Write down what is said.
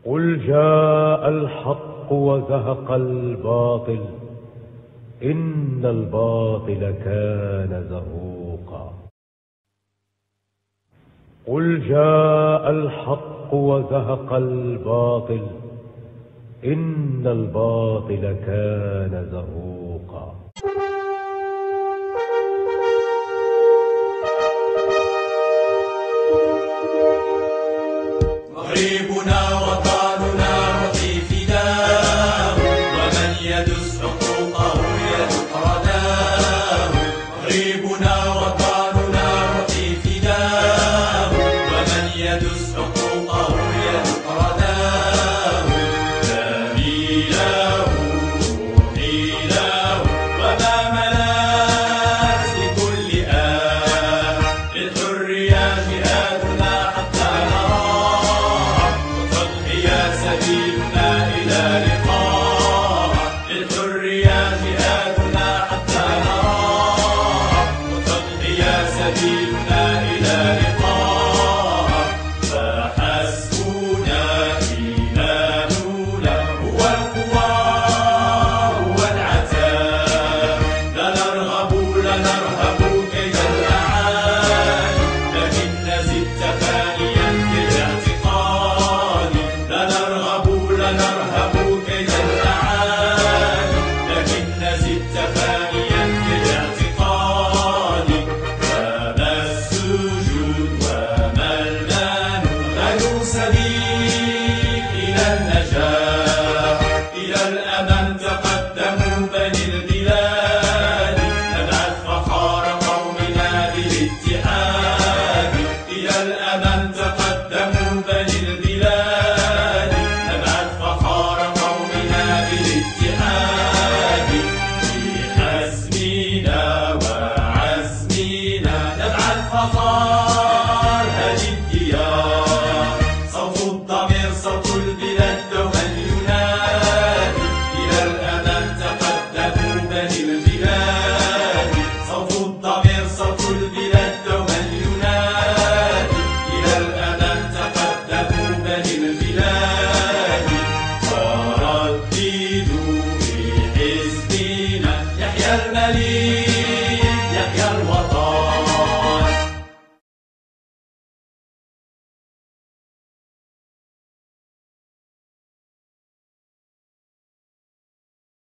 قل جاء الحق وزهق الباطل إن الباطل كان زهوقا. قل جاء الحق وزهق الباطل إن الباطل كان زهوقا. مغربنا وطننا وفي فداه، ومن يدس حقوقه يدق رداه. مغربنا وطننا وفي فداه، ومن يدس حقوقه يدق رداه. دمي له روحي له وما ملأت لكل آن، للحرية جهادنا حتى نراه، وتضحية سبيلنا إلى لقاه. للحرية جهادنا حتى نراه، وتضحية سبيلنا إلى لقاه. فحسبنا إيماننا هو القوى هو العتاب، لا نرغب لا نرهب كيد الأعادي، لكن نزد تفانيا في الاعتقاد. لا نرغب لا نرهب كيد الأعادي، لكن نزد تفانيا في الاعتقاد. فما السجود وما المال غير سبيل إلى النجاح، إلى الأمل تقدموا بني البلاد، نبعث فخار قومنا بالاتحاد. إلى الأمل تقدموا بني البلاد، نبعث فخار قومنا بالاتحاد. بحزمنا وعزمنا نبعث فخار هذه الديار، صوت الضمير صوت البلاد دوما ينادي. إلى الأمام تقدموا بني البلاد، صوت الضمير صوت البلاد دوما ينادي. إلى الأمام تقدموا بني البلاد، ورددوا في حزبنا يحيى المليك